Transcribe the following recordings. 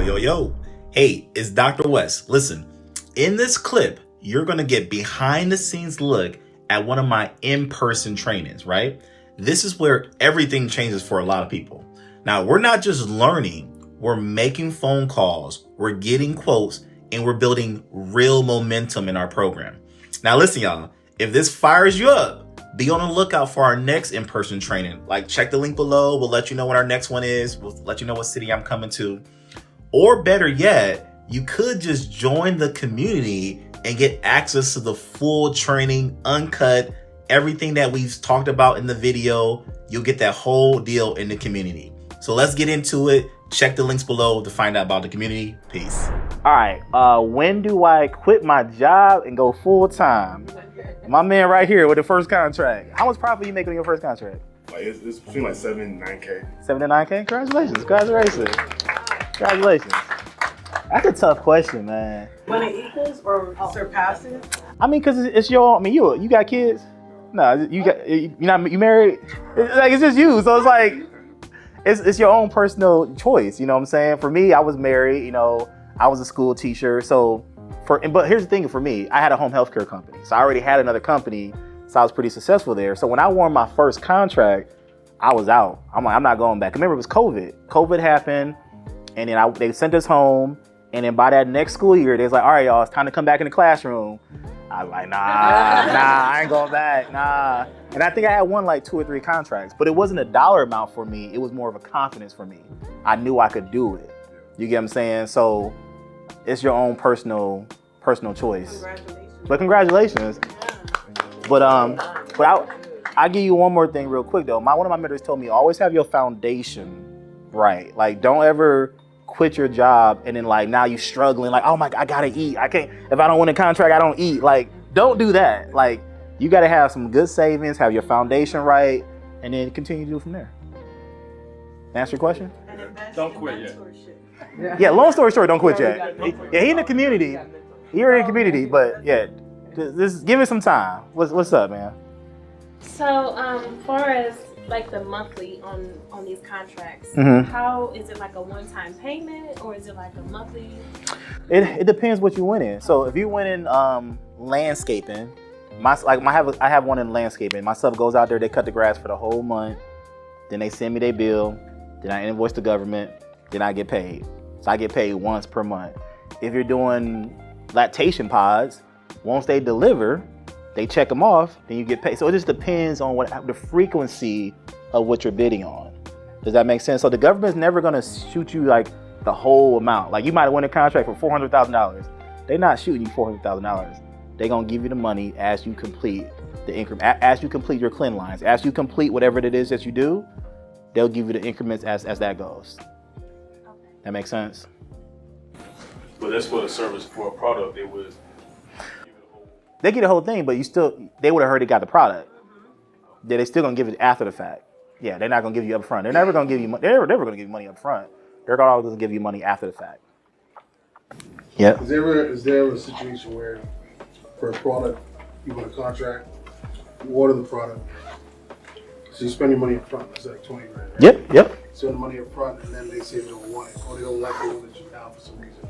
Yo. Hey, it's Dr. West. Listen, in this clip, you're going to get behind the scenes look at one of my in-person trainings, right? This is where everything changes for a lot of people. Now, we're not just learning, we're making phone calls, we're getting quotes, and we're building real momentum in our program. Now, listen, y'all, if this fires you up, be on the lookout for our next in-person training. Like, check the link below. We'll let you know when our next one is. We'll let you know what city I'm coming to. Or better yet, you could just join the community and get access to the full training, uncut, everything that we've talked about in the video. You'll get that whole deal in the community. So let's get into it. Check the links below to find out about the community. Peace. All right, when do I quit my job and go full time? My man right here with the first contract. How much profit you make on your first contract? Like it's between like 7 and 9K. 7 to 9K? Congratulations. That's a tough question, man. When it equals or surpasses? I mean, cause it's your. I mean, you got kids? No, you married? It's just you. So it's like it's your own personal choice. You know what I'm saying? For me, I was married. You know, I was a school teacher. So but here's the thing for me, I had a home health care company. So I already had another company. So I was pretty successful there. So when I won my first contract, I was out. I'm like, I'm not going back. Remember, it was COVID. COVID happened, and then they sent us home. And then by that next school year, they was like, all right, y'all, it's time to come back in the classroom. I was like, nah, I ain't going back, nah. And I think I had won like 2 or 3 contracts, but it wasn't a dollar amount for me. It was more of a confidence for me. I knew I could do it. You get what I'm saying? So it's your own personal choice. Congratulations. But congratulations. But I'll give you one more thing real quick though. One of my mentors told me, always have your foundation right. Like, don't ever quit your job and then like now you struggling like, oh my God, I gotta eat. I can't, if I don't win a contract, I don't eat. Like, don't do that. Like, you gotta have some good savings, have your foundation right, and then continue to do from there. Answer your question? Don't quit yet. Yeah, long story short, don't quit yet. Yeah, he in the community. You're in the community, but yeah, just give it some time. What's up, man? So, far as like the monthly on these contracts, how is it like a one-time payment or is it like a monthly? It depends what you win in. So if you win in landscaping, I have one in landscaping. My sub goes out there, they cut the grass for the whole month, then they send me their bill, then I invoice the government, then I get paid. So I get paid once per month. If you're doing lactation pods, once they deliver, they check them off, then you get paid. So it just depends on the frequency of what you're bidding on. Does that make sense? So the government's never gonna shoot you like the whole amount. Like, you might win a contract for $400,000. They're not shooting you $400,000. They're gonna give you the money as you complete the increment, as you complete your clean lines, as you complete whatever it is that you do, they'll give you the increments as that goes. That makes sense? But that's for the service. For a product, they would. They get the whole thing, but they would have heard they got the product. Yeah, they still gonna give it after the fact. Yeah, they're not gonna give you up front. They're never gonna give you money. They're never gonna give you money up front. They're always gonna give you money after the fact. Yeah. Is there a situation where for a product you want a contract, you order the product, so you spend your money up front, it's like 20 grand, right? Yep. Spend the money up front and then they say they don't want it, or they don't like it when it's down for some reason.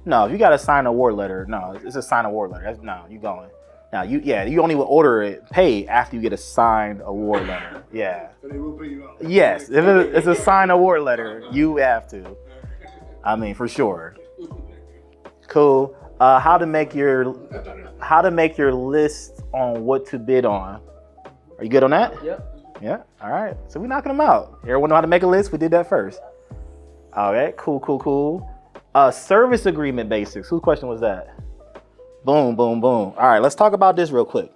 No, if you got to sign an award letter, no, it's a signed award letter. You going. Now, you only will order it paid after you get a signed award letter. Yeah. But they will pay you out. Yes, if it's a signed award letter, you have to. I mean, for sure. Cool. How to make your list on what to bid on. Are you good on that? Yep. Yeah. All right. So we're knocking them out. Everyone know how to make a list? We did that first. All right. Cool. Service agreement basics. Whose question was that? Boom. All right. Let's talk about this real quick.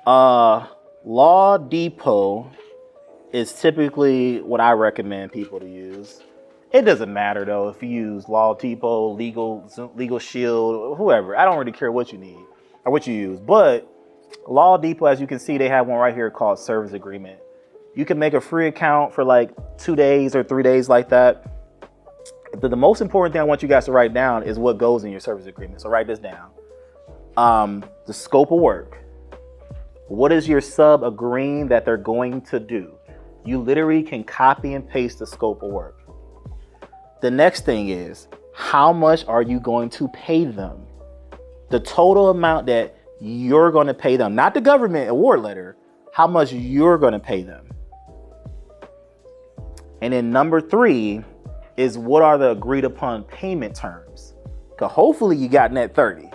Law Depot is typically what I recommend people to use. It doesn't matter though if you use Law Depot, Legal Shield, whoever. I don't really care what you need or what you use. But Law Depot, as you can see, they have one right here called service agreement. You can make a free account for like 2 days or 3 days like that. The most important thing I want you guys to write down is what goes in your service agreement. So write this down. The scope of work. What is your sub agreeing that they're going to do? You literally can copy and paste the scope of work. The next thing is, how much are you going to pay them? The total amount that you're going to pay them, not the government award letter, how much you're going to pay them. And then number 3 is, what are the agreed upon payment terms? Because hopefully you got net 30,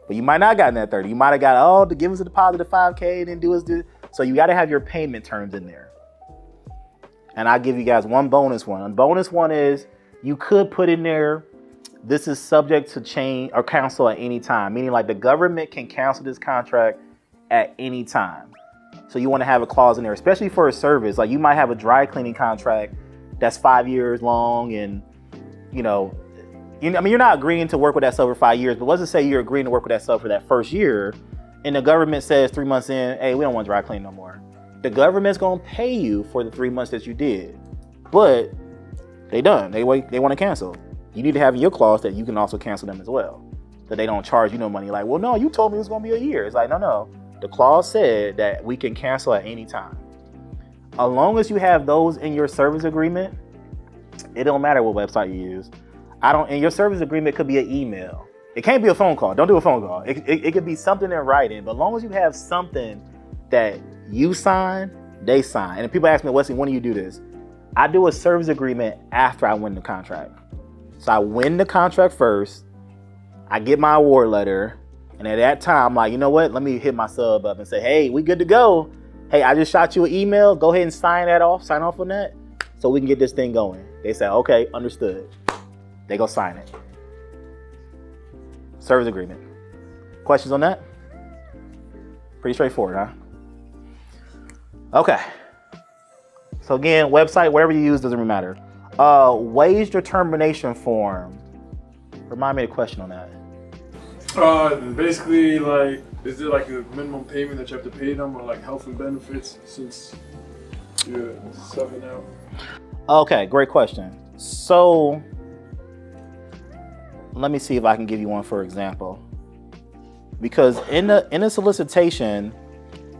but you might not got net 30. You might have got, to give us a deposit of 5K and then do us this. So you got to have your payment terms in there. And I'll give you guys one bonus one. A bonus one is, you could put in there, this is subject to change or cancel at any time, meaning like the government can cancel this contract at any time. So you want to have a clause in there, especially for a service. Like you might have a dry cleaning contract that's 5 years long, and you're not agreeing to work with that sub for 5 years, but let's just say you're agreeing to work with that sub for that first year, and the government says 3 months in, hey, we don't want dry clean no more. The government's gonna pay you for the 3 months that you did, but they done. They want to cancel. You need to have in your clause that you can also cancel them as well, that they don't charge you no money. Like, well, no, you told me it was gonna be a year. It's like, no. The clause said that we can cancel at any time. As long as you have those in your service agreement, it don't matter what website you use. And your service agreement could be an email. It can't be a phone call. Don't do a phone call. It could be something in writing, but as long as you have something that you sign, they sign. And if people ask me, Wesley, when do you do this? I do a service agreement after I win the contract. So I win the contract first, I get my award letter, and at that time, I'm like, you know what? Let me hit my sub up and say, hey, we good to go. Hey, I just shot you an email. Go ahead and sign off on that so we can get this thing going. They say, okay, understood. They go sign it. Service agreement. Questions on that? Pretty straightforward, huh? Okay. So again, website, whatever you use, doesn't really matter. Wage determination form. Remind me of the question on that. Basically, like, is there like a minimum payment that you have to pay them, or like health and benefits since you're subbing out? Okay, great question. So let me see if I can give you one for example. Because in the solicitation,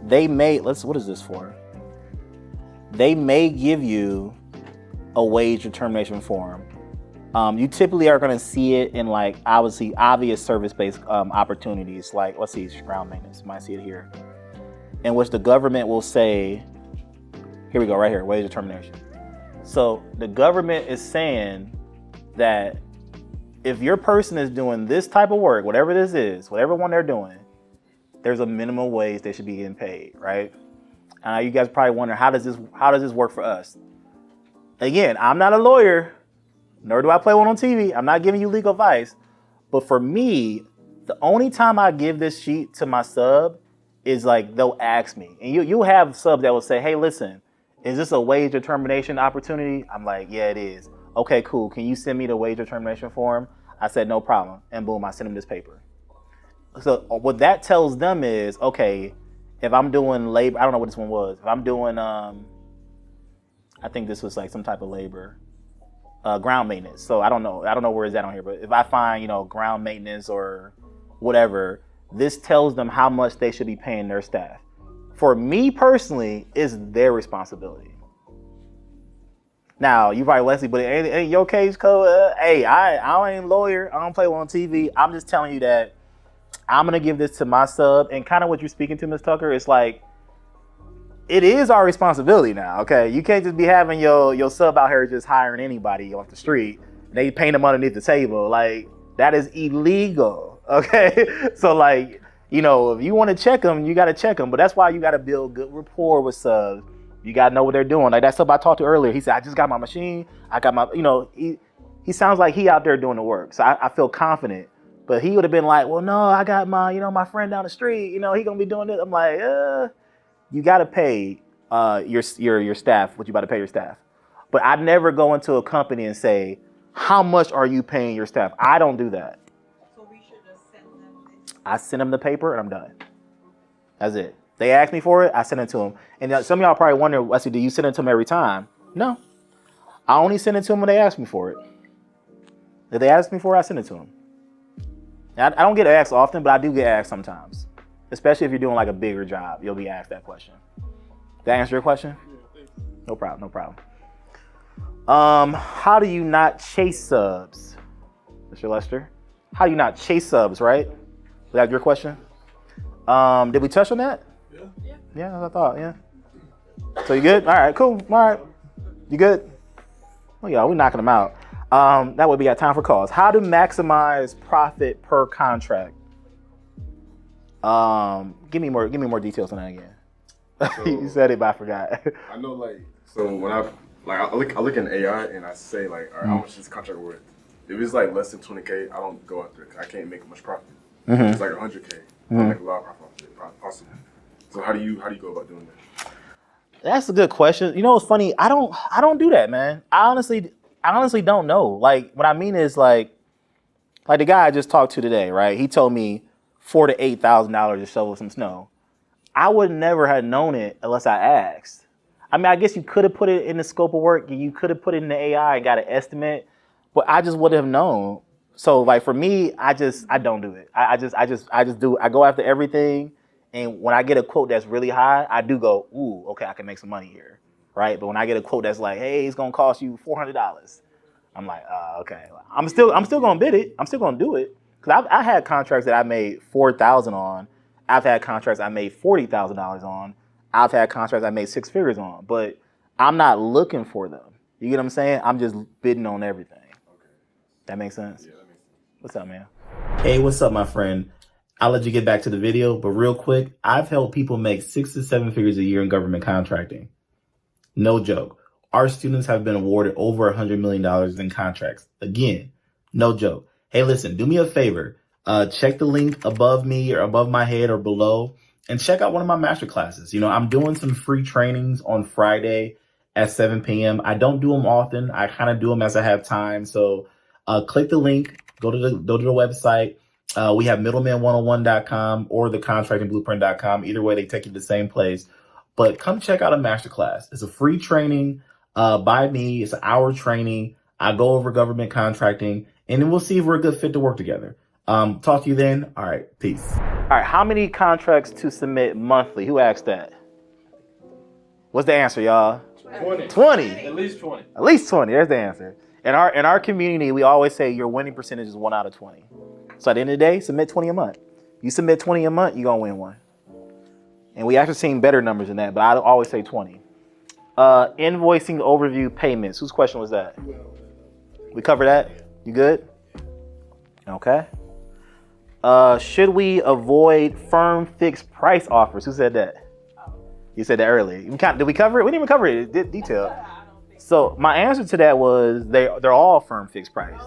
they may, what is this for? They may give you a wage determination form. You typically are going to see it in like obvious service-based opportunities, like let's see, ground maintenance. You might see it here, in which the government will say, here we go, right here, wage determination. So the government is saying that if your person is doing this type of work, whatever this is, whatever one they're doing, there's a minimum wage they should be getting paid, right? You guys probably wonder, how does this work for us? Again, I'm not a lawyer, nor do I play one on TV. I'm not giving you legal advice. But for me, the only time I give this sheet to my sub is like they'll ask me. And you'll have subs that will say, hey, listen, is this a wage determination opportunity? I'm like, yeah, it is. Okay, cool. Can you send me the wage determination form? I said, no problem. And boom, I send them this paper. So what that tells them is, okay, if I'm doing labor, I don't know what this one was. If I'm doing, I think this was like some type of labor, ground maintenance. So I don't know where is that on here, but if I find, ground maintenance or whatever, this tells them how much they should be paying their staff. For me personally, it's their responsibility. Now, you probably, Wesley, but in your case, Cole, hey, I ain't a lawyer. I don't play one on TV. I'm just telling you that I'm going to give this to my sub. And kind of what you're speaking to, Ms. Tucker, it's like, it is our responsibility now, okay? You can't just be having your sub out here just hiring anybody off the street. And they paying them underneath the table. Like, that is illegal, okay? So, like, if you want to check them, you got to check them. But that's why you got to build good rapport with subs. You got to know what they're doing. Like that sub I talked to earlier, he said, I just got my machine. I got my, he sounds like he out there doing the work. So I feel confident. But he would have been like, well, no, I got my, my friend down the street. He going to be doing this. I'm like, you got to pay your staff what you about to pay your staff. But I'd never go into a company and say, how much are you paying your staff? I don't do that. So we should just send them this? I send them the paper and I'm done. That's it. They ask me for it, I send it to them. And some of y'all probably wonder, Wesley, do you send it to them every time? No. I only send it to them when they ask me for it. If they ask me for it, I send it to them. Now, I don't get asked often, but I do get asked sometimes. Especially if you're doing like a bigger job, you'll be asked that question. Did that answer your question? No problem, no problem. How do you not chase subs? Mr. Lester? How do you not chase subs, right? Was that your question? Did we touch on that? Yeah. Yeah, I thought, yeah. So you good? All right, cool. All right. You good? Oh, yeah, we're knocking them out. That way we got time for calls. How to maximize profit per contract? Give me more details on that again. So, You said it, but I forgot. I know, like, so when I look in AI and I say, like, all right, how much is this contract worth? If it's like less than 20K, I don't go after it 'cause I can't make much profit. If it's like 100K, I make a lot of profit off it, possible. So how do you go about doing that? That's a good question. You know what's funny? I don't do that, man. I honestly don't know. Like, what I mean is like the guy I just talked to today, right? He told me $4,000 to $8,000 to shovel some snow. I would never have known it unless I asked. I mean, I guess you could have put it in the scope of work, and you could have put it in the AI and got an estimate, but I just wouldn't have known. So, like, for me, I don't do it. I go after everything, and when I get a quote that's really high, I do go, ooh, okay, I can make some money here, right? But when I get a quote that's like, hey, it's gonna cost you $400, I'm like, okay. I'm still gonna bid it. I'm still gonna do it because I had contracts that I made $4,000 on. I've had contracts I made $40,000 on. I've had contracts I made 6 figures on, but I'm not looking for them. You get what I'm saying? I'm just bidding on everything. Okay. That makes sense? Yeah, that makes sense. What's up, man? Hey, what's up, my friend? I'll let you get back to the video, but real quick, I've helped people make 6 to 7 figures a year in government contracting. No joke. Our students have been awarded over $100 million in contracts. Again, no joke. Hey, listen, do me a favor. Check the link above me or above my head or below and check out one of my master classes. You know, I'm doing some free trainings on Friday at 7 p.m. I don't do them often. I kind of do them as I have time. So click the link, go to the website. We have middleman101.com or thecontractingblueprint.com. Either way, they take you to the same place. But come check out a masterclass. It's a free training by me. It's an hour training. I go over government contracting, and then we'll see if we're a good fit to work together. Talk to you then. All right, peace. All right, how many contracts to submit monthly? Who asked that? What's the answer, y'all? 20. 20. At least 20. At least 20. There's the answer. In our community, we always say your winning percentage is 1 out of 20. So at the end of the day, submit 20 a month. You submit 20 a month, you're going to win one. And we actually seen better numbers than that, but I always say 20. Invoicing overview payments. Whose question was that? We covered that? You good? Okay. Should we avoid firm fixed price offers? Who said that? You said that earlier. Did we cover it? We didn't even cover it in detail. So my answer to that was they're all firm fixed price.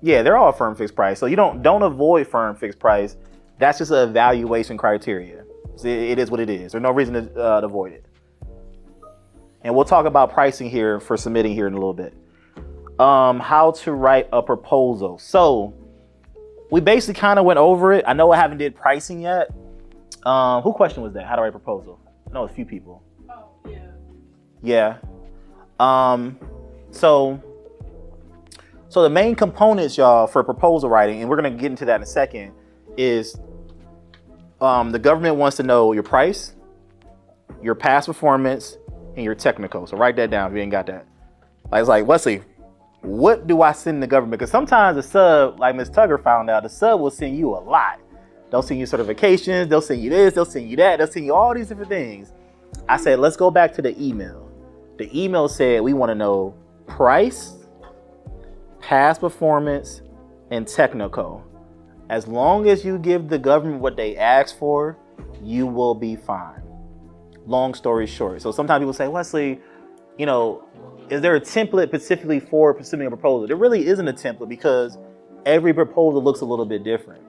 Yeah, they're all firm fixed price. So you don't avoid firm fixed price. That's just an evaluation criteria. So it is what it is. There's no reason to avoid it. And we'll talk about pricing here for submitting here in a little bit. How to write a proposal. So we basically kind of went over it. I know I haven't did pricing yet. Who question was that? How to write a proposal? I know a few people. Oh, yeah. Yeah. So the main components, y'all, for proposal writing, and we're gonna get into that in a second, is the government wants to know your price, your past performance, and your technical. So write that down if you ain't got that. It's like, Wesley, what do I send the government? Because sometimes the sub, like Ms. Tugger found out, the sub will send you a lot. They'll send you certifications, they'll send you this, they'll send you that, they'll send you all these different things. I said, let's go back to the email. The email said we want to know price, past performance, and technical. As long as you give the government what they ask for, you will be fine. Long story short. So sometimes people say, Wesley, is there a template specifically for submitting a proposal? There really isn't a template because every proposal looks a little bit different.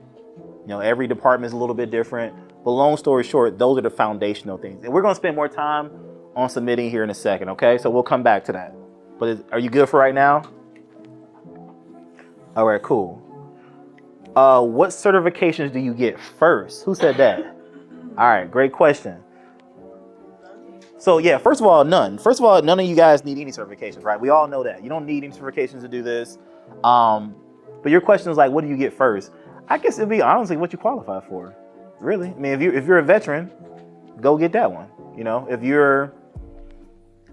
Every department is a little bit different. But long story short, those are the foundational things. And we're going to spend more time on submitting here in a second, okay? So we'll come back to that. But are you good for right now? All right, cool. What certifications do you get first? Who said that? All right, great question. So yeah, first of all, none. First of all, none of you guys need any certifications, right? We all know that. You don't need any certifications to do this. But your question is like, what do you get first? I guess it'd be honestly what you qualify for. Really. I mean, if you're a veteran, go get that one. If you're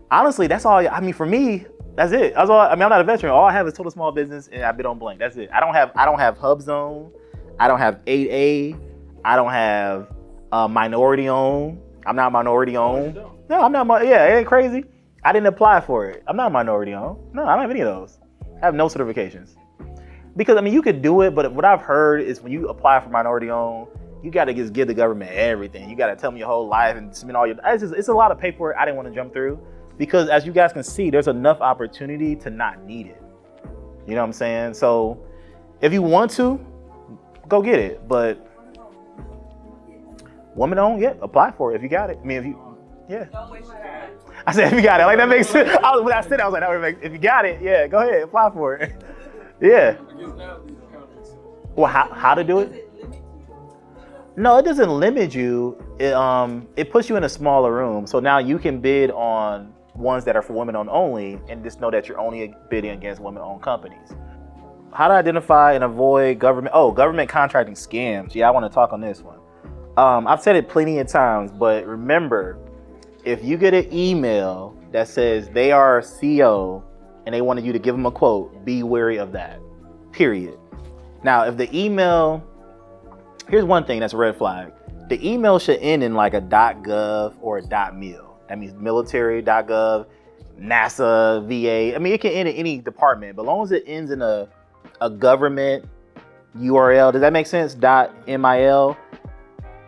Honestly, that's all. I mean, for me, that's it. That's all. I mean, I'm not a veteran. All I have is total small business, and I've been on blank. That's it. I don't have Hᴜsභսᴜ. I don't have 8A. I don't have minority owned. I'm not minority owned. No, I'm not. Yeah, it ain't crazy. I didn't apply for it. I'm not minority owned. No, I don't have any of those. I have no certifications. Because I mean, you could do it, but what I've heard is when you apply for minority owned, you got to just give the government everything. You got to tell them your whole life and submit all your. It's a lot of paperwork I didn't want to jump through because, as you guys can see, there's enough opportunity to not need it. You know what I'm saying? So, if you want to, go get it. But woman owned, yeah, apply for it if you got it. I mean, if you, yeah. I said if you got it, like that makes sense. When I said it, I was like, that would make, if you got it, yeah, go ahead, apply for it. Yeah. Well, how to do it? No, it doesn't limit you. It puts you in a smaller room. So now you can bid on ones that are for women-owned only, and just know that you're only bidding against women-owned companies. How to identify and avoid government contracting scams. Yeah, I want to talk on this one. I've said it plenty of times, but remember, if you get an email that says they are a CO and they wanted you to give them a quote, be wary of that, period. Now, if the email, here's one thing that's a red flag. The email should end in like a .gov or a .mil. That means military.gov, NASA, VA. I mean, it can end in any department, but as long as it ends in a government URL, does that make sense? .mil,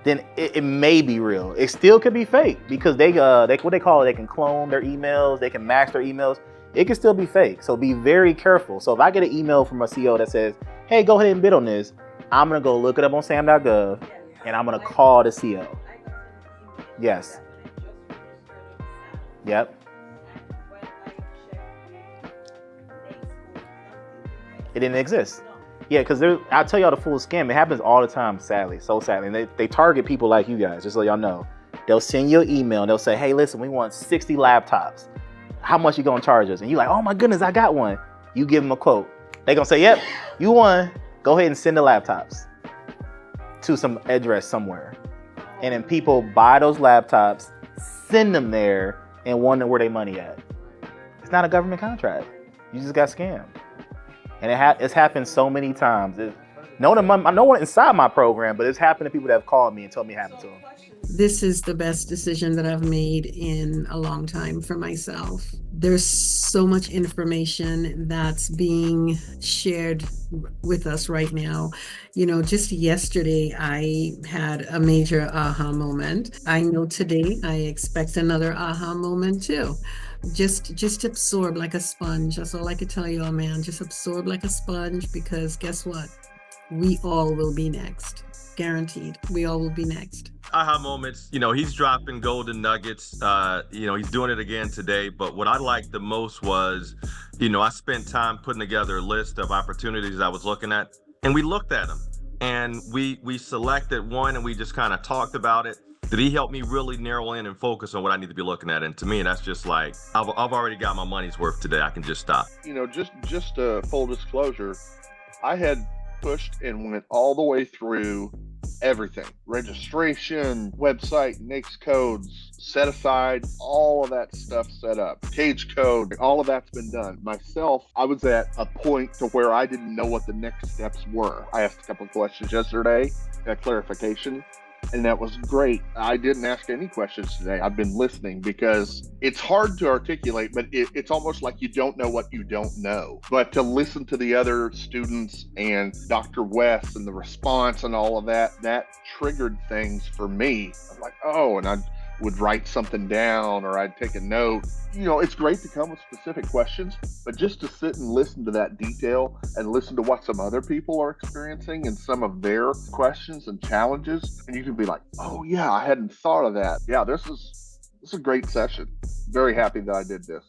then it may be real. It still could be fake because they what they call it, they can clone their emails, they can match their emails. It can still be fake. So be very careful. So if I get an email from a CO that says, hey, go ahead and bid on this, I'm gonna go look it up on sam.gov and I'm gonna call the CO. Yes. Yep. It didn't exist. Yeah, because I'll tell y'all the full scam. It happens all the time, sadly, so sadly. And they target people like you guys, just so y'all know. They'll send you an email and they'll say, hey, listen, we want 60 laptops. How much you gonna charge us? And you're like, oh my goodness, I got one. You give them a quote. They gonna say, yep, you won. Go ahead and send the laptops to some address somewhere. And then people buy those laptops, send them there, and wonder where their money at. It's not a government contract. You just got scammed. And it's happened so many times. No one inside my program, but it's happened to people that have called me and told me it happened to them. This is the best decision that I've made in a long time for myself. There's so much information that's being shared with us right now. You know, just yesterday, I had a major aha moment. I know today I expect another aha moment too. Just absorb like a sponge. That's all I can tell you, man. Just absorb like a sponge, because guess what? We all will be next. Guaranteed. We all will be next. Aha moments, he's dropping golden nuggets. He's doing it again today. But what I liked the most was, I spent time putting together a list of opportunities I was looking at, and we looked at them, and we selected one, and we just kind of talked about it. Did he help me really narrow in and focus on what I need to be looking at? And to me, that's just like, I've already got my money's worth today. I can just stop. Just full disclosure, I had pushed and went all the way through everything. Registration, website, NAICS codes, set aside, all of that stuff set up. Cage code, all of that's been done. Myself, I was at a point to where I didn't know what the next steps were. I asked a couple of questions yesterday, got clarification, and that was great. I didn't ask any questions today. I've been listening because it's hard to articulate, but it's almost like you don't know what you don't know. But to listen to the other students and Dr. West and the response and all of that triggered things for me. I'm like, oh, and I would write something down or I'd take a note. It's great to come with specific questions, but just to sit and listen to that detail and listen to what some other people are experiencing and some of their questions and challenges, and you can be like, oh yeah, I hadn't thought of that. Yeah, this is a great session. Very happy that I did this.